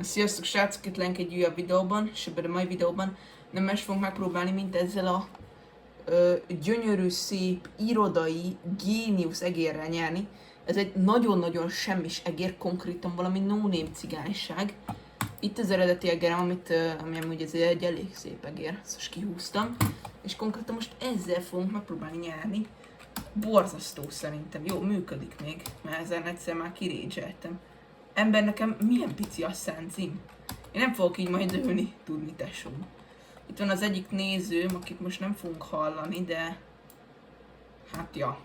Sziasztok srácok, itt lenk egy újabb videóban, és ebben a mai videóban nem más fogunk megpróbálni, mint ezzel a gyönyörű, szép, irodai, géniusz egérrel nyerni. Ez egy nagyon-nagyon semmis egér, konkrétan valami no-name cigányság. Itt az eredeti egerem, ami amúgy egy elég szép egér, szóval kihúztam. És konkrétan most ezzel fogunk megpróbálni nyerni. Borzasztó szerintem. Jó, működik még, mert ezen egyszer már kirédzseltem. Ember, nekem milyen pici a szenzim. Én nem fogok így majd ülni, tudni, tesóm. Itt van az egyik nézőm, akit most nem fogunk hallani, de... Hát ja.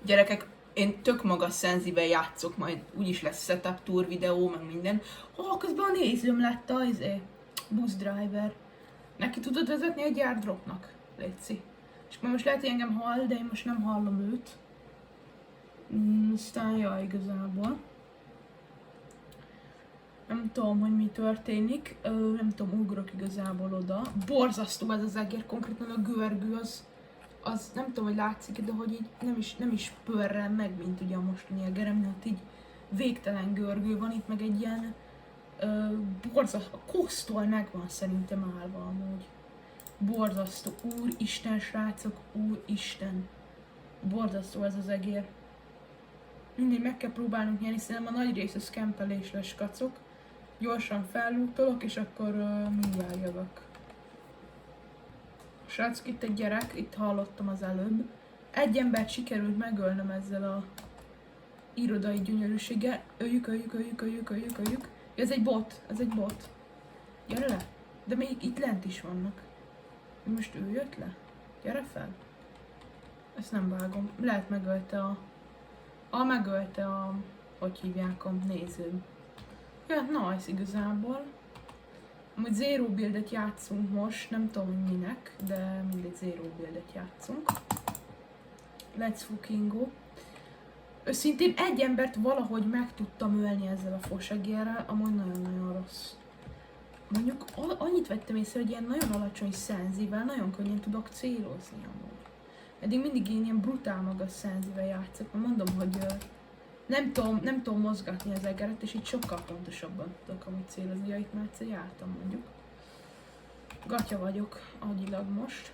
Gyerekek, én tök magas szenzivel játszok, majd úgyis lesz setup tour videó, meg minden. Közben a nézőm lett a bus driver. Neki tudod vezetni egy airdropnak? Léci. És most lehet, hogy engem hall, de én most nem hallom őt. Aztán jaj, igazából. Nem tudom, hogy mi történik, nem tudom, ugrok igazából oda. Borzasztó ez az egér, konkrétan a görgő az nem tudom, hogy látszik, de hogy így nem is pörrel meg, mint ugye a mostani egerem, mert így végtelen görgő van, itt meg egy ilyen borzasztó, a kosztol meg van szerintem állva amúgy. Borzasztó, úristen srácok, úristen. Borzasztó ez az egér. Mindig meg kell próbálnunk nyerni, szerintem a nagy rész a szkempelés lesz, kacok. Gyorsan fellútolok, és akkor mindjárt jövök. Srácok, itt egy gyerek, itt hallottam az előbb. Egy embert sikerült megölnöm ezzel a irodai gyönyörűséggel. Öljük. Ez egy bot. Gyere le! De még itt lent is vannak. Most ő jött le? Gyere fel! Ezt nem vágom. Lehet megölte megölte hogy hívják a nézőm. Ja, nice igazából. Amúgy zero buildet játszunk most, nem tudom, hogy minek, de mindegy zero buildet játszunk. Let's fucking go. Őszintén egy embert valahogy meg tudtam ölni ezzel a fosegérrel, amúgy nagyon-nagyon rossz. Mondjuk annyit vettem észre, hogy ilyen nagyon alacsony szenzivel nagyon könnyen tudok célozni amúgy. Eddig mindig én ilyen brutál magas szenzivel játszok, mert mondom, hogy nem tudom mozgatni az egeret, és így sokkal pontosabban tudok amúgy célozni, ja, itt már egyszer jártam mondjuk. Gatya vagyok agyilag most.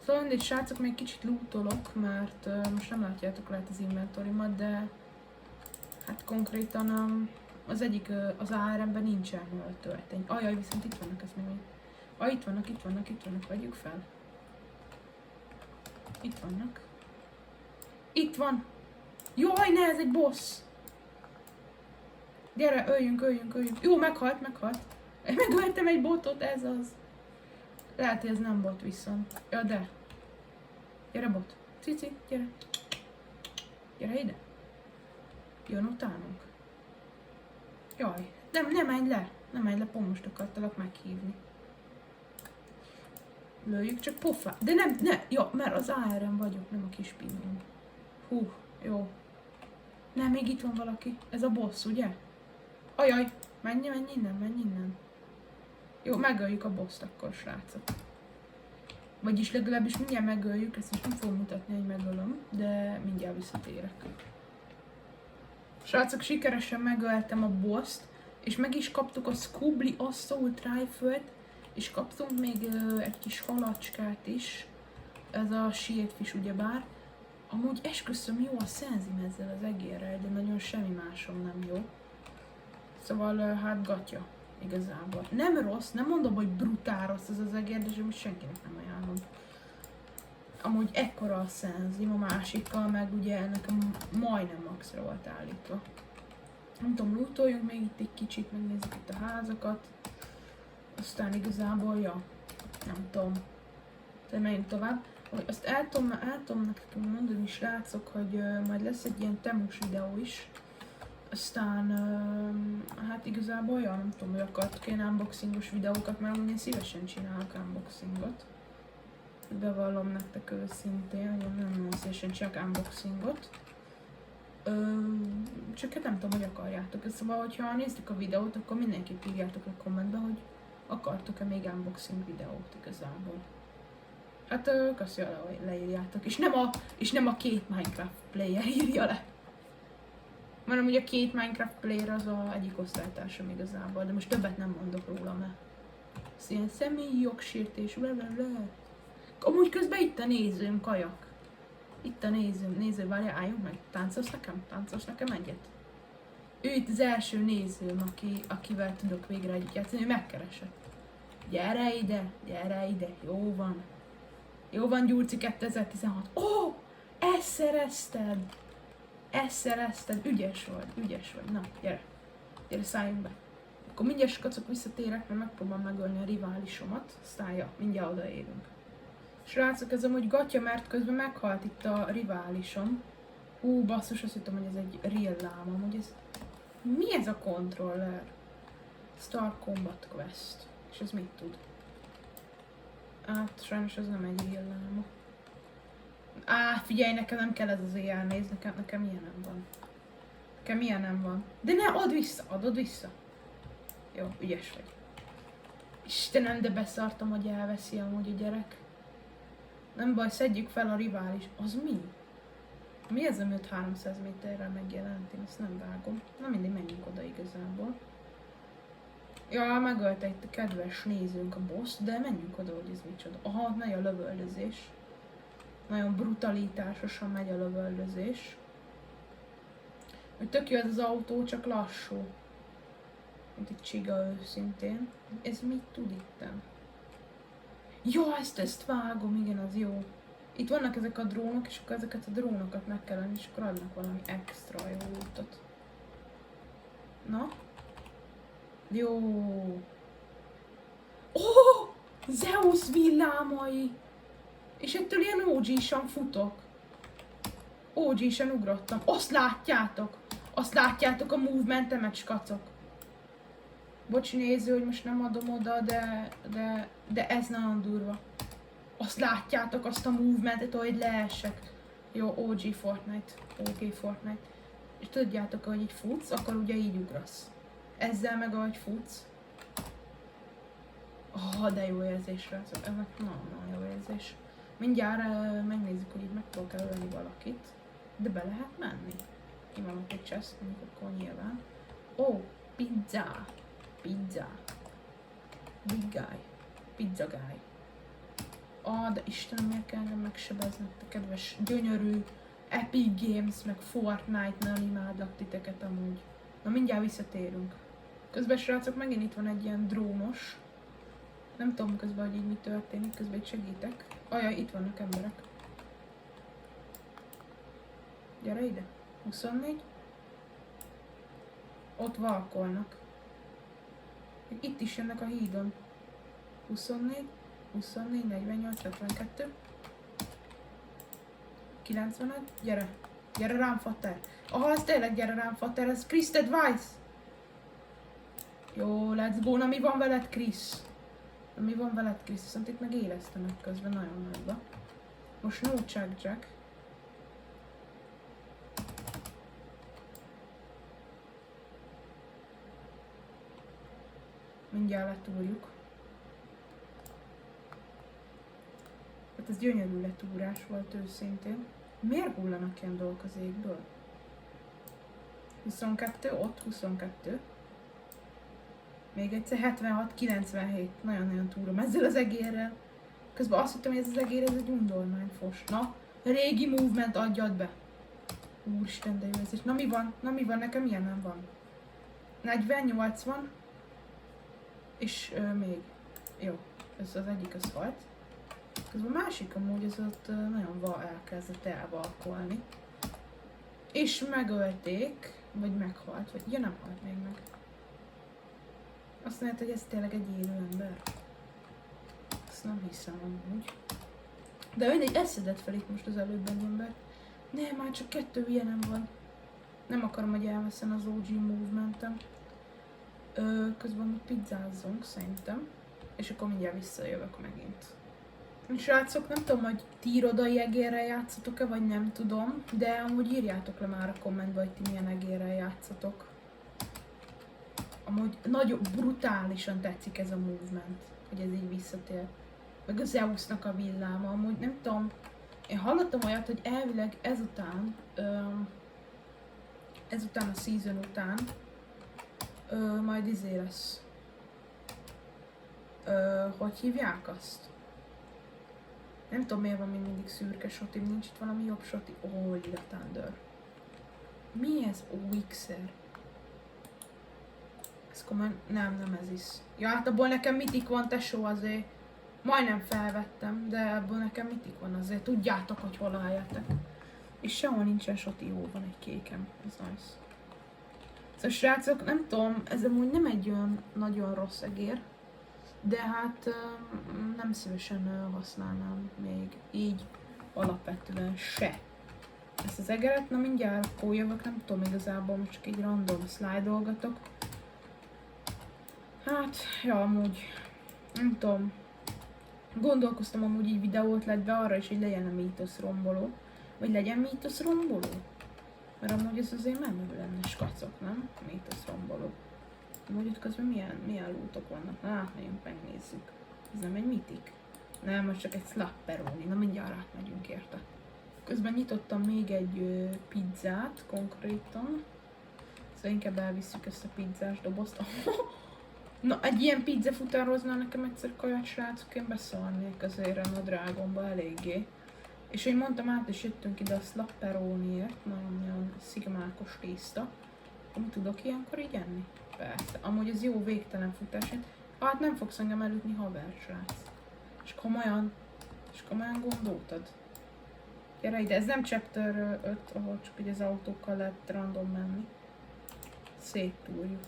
Szóval mindegy srácok, még kicsit lootolok, mert most nem látjátok lehet az inventorimat, de hát konkrétan az egyik, az ARM-ben nincsen töltény. Ajaj, viszont itt vannak, ez még. Itt vannak, vegyük fel. Itt vannak. Itt van! Jaj, ne, ez egy boss! Gyere, öljünk. Jó, meghalt. Én megöltem egy botot, ez az. Lehet, hogy ez nem bot viszont. Ja, de. Gyere, bot. Cici, gyere. Gyere ide. Jön utánunk. Jaj, nem menj le, pont most akartalak meghívni. Lőjük csak pofá. De ne, jó, mert az ARM vagyok, nem a kis pinon. Hú, jó. Nem, még itt van valaki. Ez a boss, ugye? Ajaj, menj innen. Jó, megöljük a boss-t akkor, srácok. Vagyis legalábbis mindjárt megöljük, ezt most nem fogom mutatni, hogy megölöm, de mindjárt visszatérek. Srácok, sikeresen megöltem a boss-t, és meg is kaptuk a Scubli Assault Rifle-t, és kaptunk még egy kis halacskát is, ez a Shieldfish ugyebár. Amúgy esküszöm jó a szenzim ezzel az egérrel, de nagyon semmi másom nem jó. Szóval hát gatya, igazából. Nem rossz, nem mondom, hogy brutál rossz ez az egér, de senkinek nem ajánlom. Amúgy ekkora a szenzim, a másikkal meg ugye nekem majdnem maxra volt állítva. Nem tudom, lootoljunk még itt egy kicsit, megnézzük itt a házakat. Aztán igazából, ja, nem tudom. De menjünk tovább. Azt el tudom nektek mondani, srácok, hogy majd lesz egy ilyen temus videó is. Aztán, hát igazából, ja, nem tudom, hogy akartok ilyen unboxingos videókat, mert én szívesen csinálok unboxingot. Bevallom nektek őszintén, hogy én nem szívesen csinálok unboxingot. Csak hát nem tudom, hogy akarjátok. Szóval, hogyha néztek a videót, akkor mindenképp írjátok a kommentbe, hogy akartok-e még unboxing videót igazából. Hát köszi, leírjátok. És nem a két Minecraft player írja le. Mondom, ugye a két Minecraft player az egyik osztálytársam igazából, de most többet nem mondok róla, mert ez ilyen személyi jogsértés, blablabla. Amúgy közben itt a nézőm, kajak. Itt a néző, várja, álljunk meg, táncolsz nekem egyet. Ő itt az első nézőm, akivel tudok végre együtt játszani, ő megkeresett. Gyere ide, jó van Gyurci 2016. Ó, ezt szerezted, ügyes vagy, na, gyere, szálljunk be. Akkor mindjárt skacok visszatérek, mert megpróbálom megölni a riválisomat, aztán ja, mindjárt odaérünk. Srácok, ez amúgy gatya, mert közben meghalt itt a riválisom. Basszus, azt hittem, hogy ez egy real lám, hogy ez... Mi ez a controller? Star Combat Quest. És ez mit tud? Hát, sajnos ez nem egy real láma. Figyelj, nekem nem kell ez az éjjel nézni, nekem ilyen nem van. De ne, add vissza. Jó, ügyes vagy. Istenem, de beszartam, hogy elveszi amúgy a gyerek. Nem baj, szedjük fel a rivális. Az mi? Mi ez, ami 300 méterrel megjelent? Én ezt nem vágom. Na mindig menjünk oda igazából. Ja, megölte itt a kedves nézőnk a boss, de menjünk oda, hogy ez micsoda. Aha, megy a lövöldözés. Nagyon brutalitásosan megy a lövöldözés. Tök jó ez az autó, csak lassú. Mint egy csiga őszintén. Ez mit tud itten? Jó, ezt vágom, igen, az jó. Itt vannak ezek a drónok, és akkor ezeket a drónokat meg kell lenni, és akkor adnak valami extra jó útot. Na? Jó. Zeus villámai! És ettől ilyen OG-san futok. OG-san ugrottam. Azt látjátok a movementemet, skacok. Bocs néző, hogy most nem adom oda, de ez nagyon durva. Azt látjátok, azt a movementet, hogy leesek. Jó, OG Fortnite. És tudjátok, hogy így futsz, akkor ugye így ugrasz. Ezzel meg ahogy futsz. De jó érzés rá. Ez nagyon jó érzés. Mindjárt megnézzük, hogy itt meg tudok ölni valakit. De be lehet menni. Ki van ott egy chest, mondjuk akkor nyilván. Pizza. Big guy. Pizza guy. De Istenem, miért kell engem megsebezni, te kedves, gyönyörű Epic Games, meg Fortnite, nagyon imádlak titeket amúgy. Na mindjárt visszatérünk. Közben srácok, megint itt van egy ilyen drónos. Nem tudom közben, hogy így mi történik, közben itt segítek. Ajaj, itt vannak emberek. Gyere ide. 24. Ott valkolnak. Itt is jönnek a hídon. 24, 48, 52. 95. Gyere rám, fater. Ez tényleg gyere rám, fater, ez Chris Advice. Jó, let's go. Na mi van veled, Chris? Viszont itt meg élesztenek közben nagyon nagyba. Most no Jack. Mindjárt letúrjuk. Hát ez gyönyörű letúrás volt őszintén. Miért hullanak ilyen dolgok az égből? 22, ott 22. Még egyszer 76, 97. Nagyon-nagyon túrom ezzel az egérrel. Közben azt hittem, hogy ez az egér, ez egy undormányfos. Na, régi movement, adjad be. Úristen, de jó ez is. Na mi van, nekem ilyen nem van. 40, 80. És még. Jó, ez az egyik az halt. Közben a másik amúgy az ott nagyon elkezdett elvalkolni. És megölték, vagy meghalt, vagy ja, nem halt még meg. Azt mondja, hogy ez tényleg egy élő ember. Azt nem hiszem amúgy. De mindegy, eszedett fel itt most az előbb egy ember. Nem, már csak 2 ilyenem van. Nem akarom, hogy elveszem az OG movementem. Közben mi pizzázzunk szerintem. És akkor mindjárt visszajövök megint. Srácok, nem tudom, hogy ti irodai egérrel játszatok-e, vagy nem tudom, de amúgy írjátok le már a kommentbe, hogy ti milyen egérrel játszatok. Amúgy nagyon brutálisan tetszik ez a movement, hogy ez így visszatér. Meg a Zeusnak a villáma, amúgy nem tudom, én hallottam olyat, hogy elvileg ezután ezután a season után majd izé lesz. Hogy hívják azt? Nem tudom miért van még mindig szürke sotim, nincs itt valami jobb soti. Ó, Lila Thunder. Mi ez? OX-er? Ez komolyan... Nem ez is. Ja, hát abból nekem mitik van, tesó, azért. Majdnem felvettem, de abból nekem mitik van azért. Tudjátok, hogy hol álljátok. És sehol nincsen soti, jó, van egy kékem. Ez nice. Szóval srácok, nem tudom, ez amúgy nem egy olyan nagyon rossz egér. De hát nem szívesen használnám még így alapvetően se. Ezt az egeret, na mindjárt akkor jövök, nem tudom igazából, most csak egy random slide-olgatok. Hát, ja, amúgy, nem tudom. Gondolkoztam amúgy így videót letve arra is, hogy legyen a mítosz romboló. Vagy legyen mítosz romboló? Mert amúgy ez azért menő lenne, skacok, nem? Mítosz romboló. Amúgy itt közben milyen lootok vannak? Hát, nagyon megnézzük. Ez nem egy mitik? Nem, most csak egy slapperoni. Na mindjárt átmegyünk érte. Közben nyitottam még egy pizzát konkrétan. Szóval inkább elvisszük ezt a pizzás dobozt. Na, egy ilyen pizza futározna nekem egyszer kaját, srácok, én beszarnék azért a drágomba eléggé. És én mondtam, át is jöttünk ide a slapperoniért, nagyon szigmákos tészta. Amit tudok ilyenkor így enni? Persze. Amúgy ez jó végtelen futás. Hát nem fogsz engem elütni, haver, srác. És komolyan gondoltad? Gyere ide, ez nem chapter 5, ahol csak így az autókkal lehet random menni. Széttúrjuk.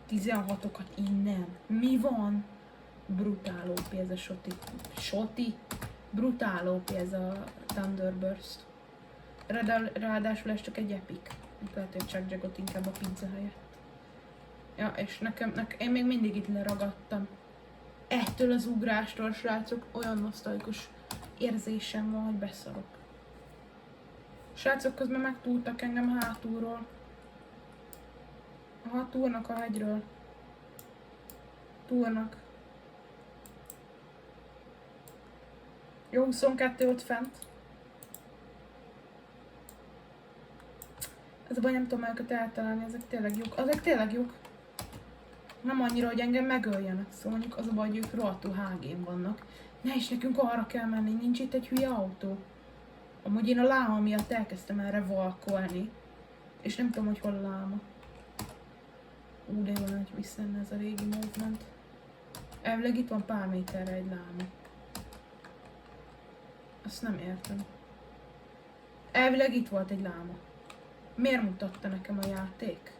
16-okat innen. Mi van? Brutál OP ez a shoti. Brutál OP ez a Thunderburst. Ráadásul ez csak egy epic. Lehet, hogy Chuck Jagot inkább a pizza helyett. Ja, és én még mindig itt leragadtam. Ettől az ugrástól, srácok, olyan nosztalikus érzésem van, hogy beszarok. Srácok közben megtúrtak engem hátulról. Aha, túrnak a hegyről. Túrnak. Jó, 22 ott fent. Ez a baj, nem tudom őket eltalálni, ezek tényleg jók. Ezek tényleg jók. Nem annyira, hogy engem megöljenek, szóval mondjuk az a baj, hogy ők rohadtul hágén vannak. Ne, és nekünk arra kell menni, nincs itt egy hülye autó. Amúgy én a láma miatt elkezdtem erre valkolni. És nem tudom, hogy hol a láma. De jó, hogy visszajönne ez a régi movement. Elvileg itt van pár méterre egy láma. Azt nem értem. Elvileg itt volt egy láma. Miért mutatta nekem a játék,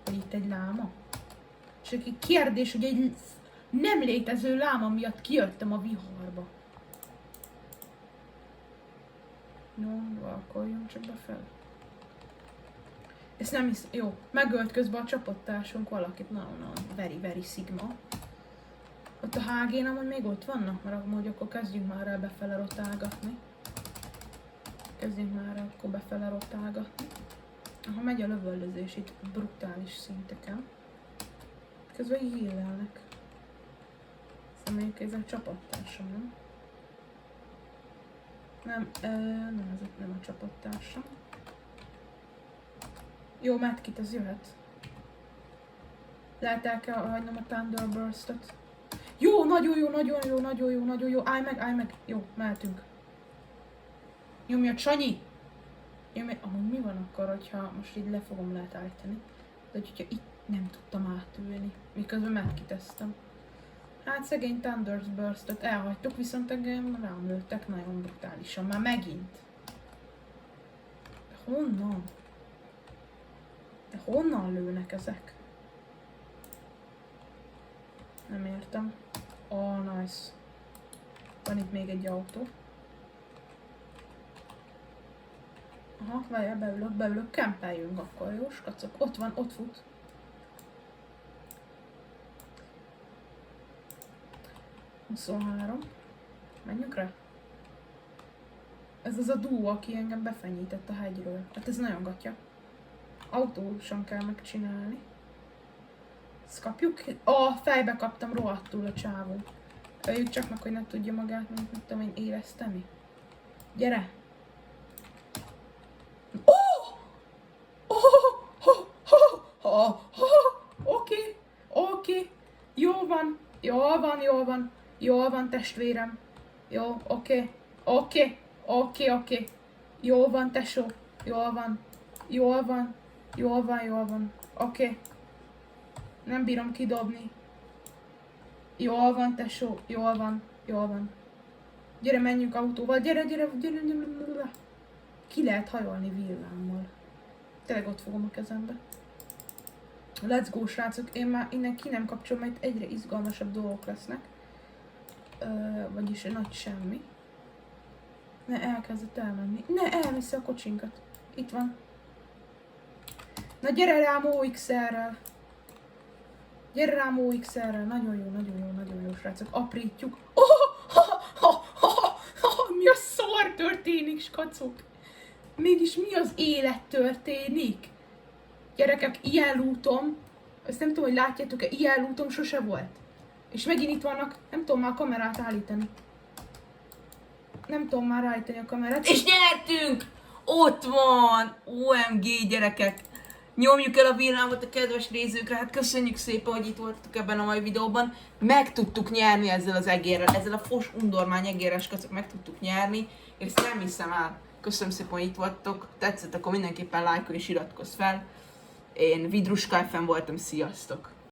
hogy itt egy láma? És egy kérdés, hogy egy nem létező láma miatt kijöttem a viharba. No, valkoljunk csak befele. Ezt nem hisz... Jó, megölt közben a csapattársunk valakit. Na, very sigma. Ott a HG-n amúgy még ott vannak, mert amúgy akkor kezdjünk már el befele rotálgatni. Aha, megy a lövöldözés itt brutális szinteken. Közben így hílelnek. Szóval ez a csapattársam, nem? Nem, ez nem a csapattársam. Jó, Medkit, az jöhet. Lehet el kell hagynom a Thunderburst-ot. Jó, nagyon jó. Állj meg. Jó, mehetünk. Nyomja, Sanyi! Amúgy mi van akkor, hogyha most így le fogom lehet állítani? De hogyha itt nem tudtam átülni, miközben megkitesztem. Hát szegény Thunderburst-ot elhagytuk, viszont engem rám lőttek nagyon brutálisan. Már megint. De honnan? De honnan lőnek ezek? Nem értem. Oh, nice. Van itt még egy autó. Aha, várjál, beülök, kempeljünk akkor, jó, skacok. Ott van, ott fut. ...23. Menjünk rá. Ez az a duó, aki engem befenyített a hegyről. Hát ez nagyon gatya. Autósan kell megcsinálni. Ezt kapjuk? Fejbe kaptam rohadtul a csávó. Öljük csak meg, hogy ne tudja magát, nem tudom én érezteni. Gyere! Oké. Jól van, testvérem. Jó, oké. Jól van, tesó. Jól van. Oké. Nem bírom kidobni. Jól van, tesó. Jól van. Gyere, menjünk autóval. Gyere. Ki lehet hajolni villámmal. Tényleg ott fogom a kezembe. Let's go, srácok. Én már innen ki nem kapcsolom, mert egyre izgalmasabb dolgok lesznek. Vagyis nagy semmi. Ne, elkezdett elmenni. Ne, elviszi a kocsinkat. Itt van. Na gyere rám OXR-rel. Nagyon jó, srácok. Aprítjuk. Mi a szar történik, skacok? Mégis mi az élet történik? Gyerekek, ilyen lootom, ezt nem tudom, hogy látjátok-e, ilyen lootom sose volt. És megint itt vannak, nem tudom már a kamerát állítani. Nem tudom már állítani a kamerát. És nyertünk! Ott van! OMG, gyerekek! Nyomjuk el a villámot a kedves nézőkre, hát köszönjük szépen, hogy itt voltatok ebben a mai videóban. Meg tudtuk nyerni ezzel az egérrel, ezzel a fos undormány egérres kacok meg tudtuk nyerni, és ezt nem hiszem el. Köszönöm szépen, hogy itt voltatok, tetszett, akkor mindenképpen lájkolj és iratkozz fel. Én Vidruska FM voltam, sziasztok!